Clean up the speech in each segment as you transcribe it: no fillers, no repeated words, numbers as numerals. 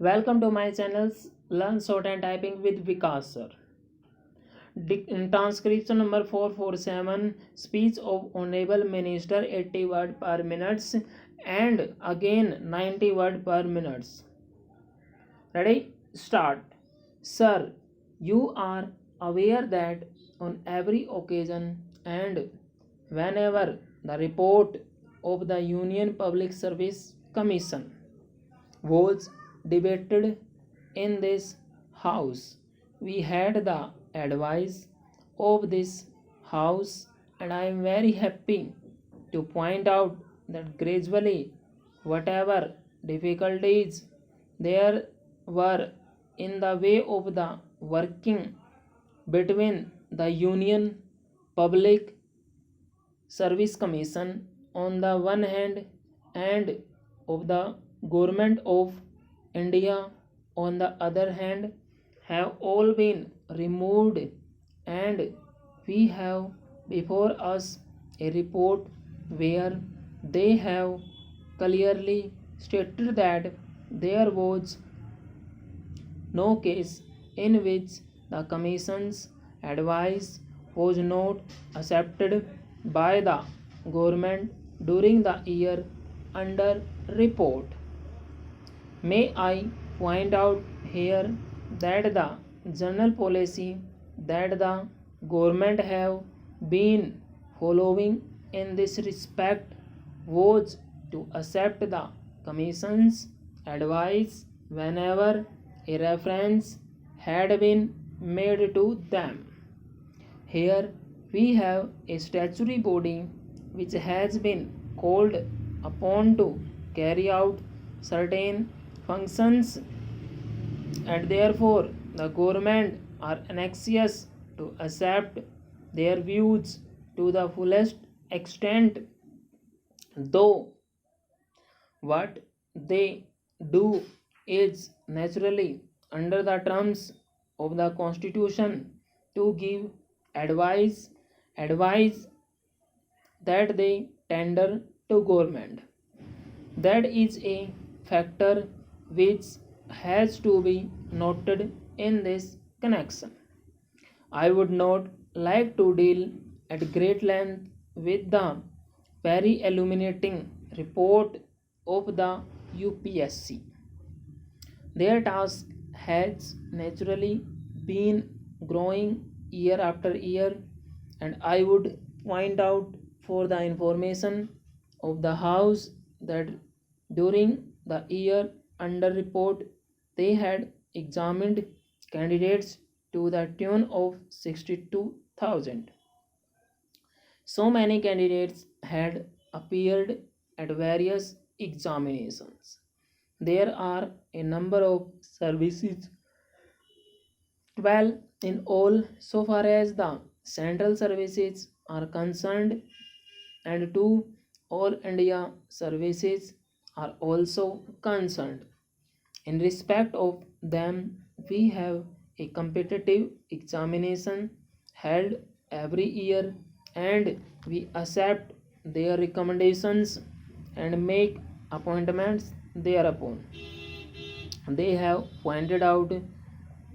Welcome to my channels Learn Short and Typing with Vikas sir. Transcription number 447 Speech of Honorable Minister 80 word per minute and again 90 word per minute. Ready? Start. Sir, you are aware that on every occasion and whenever the report of the Union Public Service Commission was debated in this house, we had the advice of this house, and I am very happy to point out that gradually, whatever difficulties there were in the way of the working between the Union Public Service Commission on the one hand and of the Government of India on the other hand have all been removed, and we have before us a report where they have clearly stated that there was no case in which the Commission's advice was not accepted by the government during the year under report. May I point out here that the general policy that the government have been following in this respect was to accept the Commission's advice whenever a reference had been made to them. Here we have a statutory body which has been called upon to carry out certain functions, and therefore the government are anxious to accept their views to the fullest extent, though what they do is naturally under the terms of the constitution to give advice that they tender to government. That is a factor which has to be noted in this connection. I would not like to deal at great length with the very illuminating report of the UPSC. Their task has naturally been growing year after year, and I would point out for the information of the House that during the year under report they had examined candidates to the tune of 62,000. So many candidates had appeared at various examinations. There are a number of services, 12 in all so far as the central services are concerned, and 2 all India services are also concerned. In respect of them, we have a competitive examination held every year, and we accept their recommendations and make appointments thereupon. They have pointed out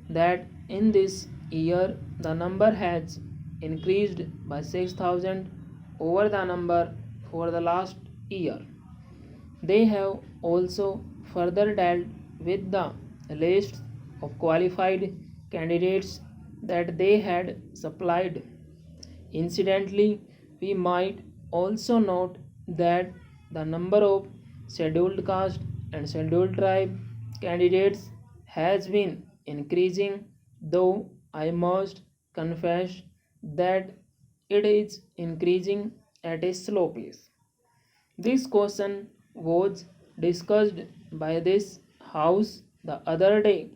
that in this year the number has increased by 6,000 over the number for the last year. They have also further dealt with the list of qualified candidates that they had supplied. Incidentally, we might also note that the number of scheduled caste and scheduled tribe candidates has been increasing, though I must confess that it is increasing at a slow pace. This question was discussed by this House the other day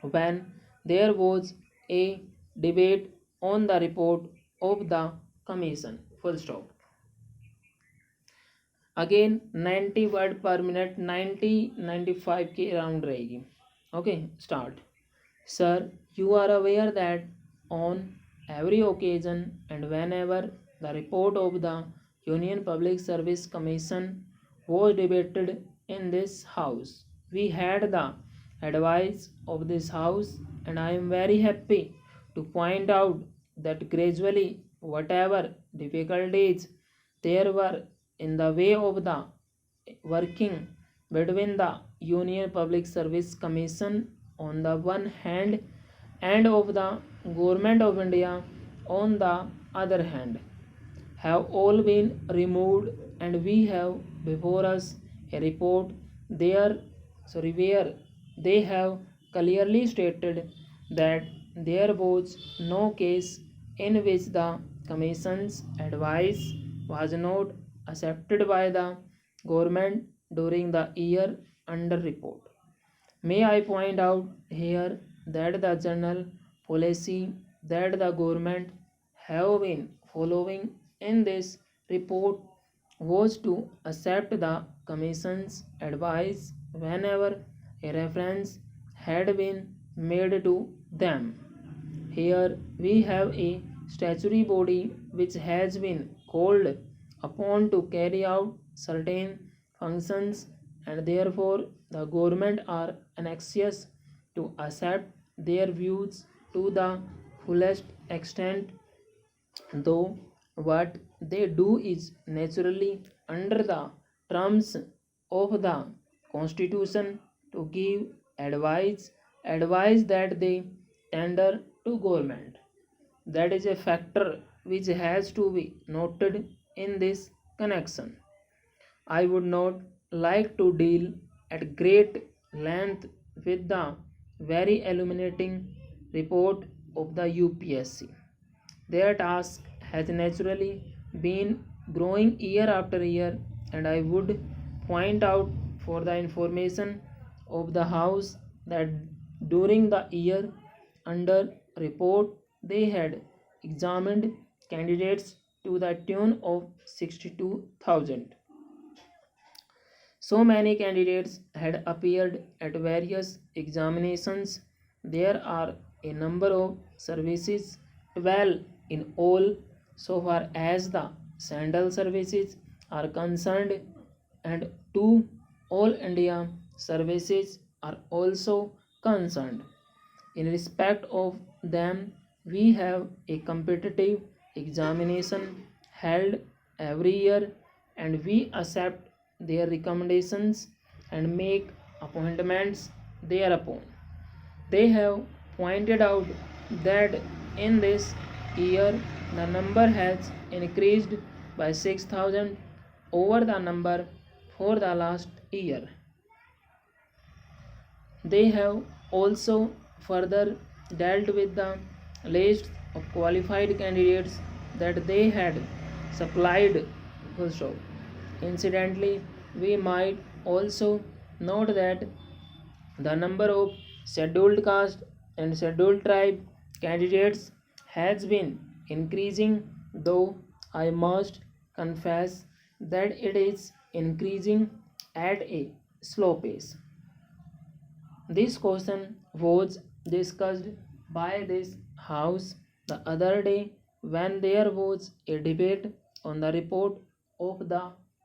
when there was a debate on the report of the commission. Full stop. Again 90 word per minute, 90-95 के around रहेगी. Okay, start. Sir, you are aware that on every occasion and whenever the report of the Union Public Service Commission was debated in this house, we had the advice of this house, and I am very happy to point out that gradually, whatever difficulties there were in the way of the working between the Union Public Service Commission on the one hand and of the Government of India on the other hand, have all been removed, and we have before us a report there where they have clearly stated that there was no case in which the commission's advice was not accepted by the government during the year under report. May I point out here that the general policy that the government have been following in this report was to accept the Commission's advice whenever a reference had been made to them. Here we have a statutory body which has been called upon to carry out certain functions, and therefore the government are anxious to accept their views to the fullest extent, though what they do is naturally under the terms of the constitution to give advice that they tender to government. That is a factor which has to be noted in this connection. I would not like to deal at great length with the very illuminating report of the UPSC. Their task has naturally been growing year after year, and I would point out for the information of the House that during the year under report they had examined candidates to the tune of 62,000. So many candidates had appeared at various examinations. There are a number of services, 12 in all, so far as the central services are concerned, and 2 all India services are also concerned. In respect of them, we have a competitive examination held every year, and we accept their recommendations and make appointments thereupon. They have pointed out that in this year the number has increased by 6,000 over the number for the last year. They have also further dealt with the list of qualified candidates that they had supplied. Full stop. Incidentally, we might also note that the number of scheduled caste and scheduled tribe candidates has been increasing, though I must confess that it is increasing at a slow pace. This question was discussed by this House the other day when there was a debate on the report of the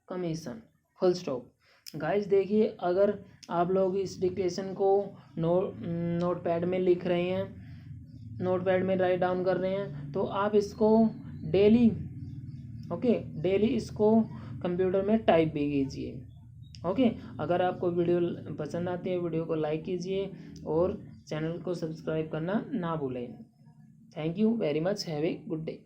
commission. Full stop. Guys देखिए, अगर आप लोग इस dictation को note pad में लिख रहे हैं, नोट पैड में राइट डाउन कर रहे हैं, तो आप इसको डेली डेली इसको कंप्यूटर में टाइप भी कीजिए। ओके, अगर आपको वीडियो पसंद आती है, वीडियो को लाइक कीजिए और चैनल को सब्सक्राइब करना ना भूलें। Thank you very much, have a good day.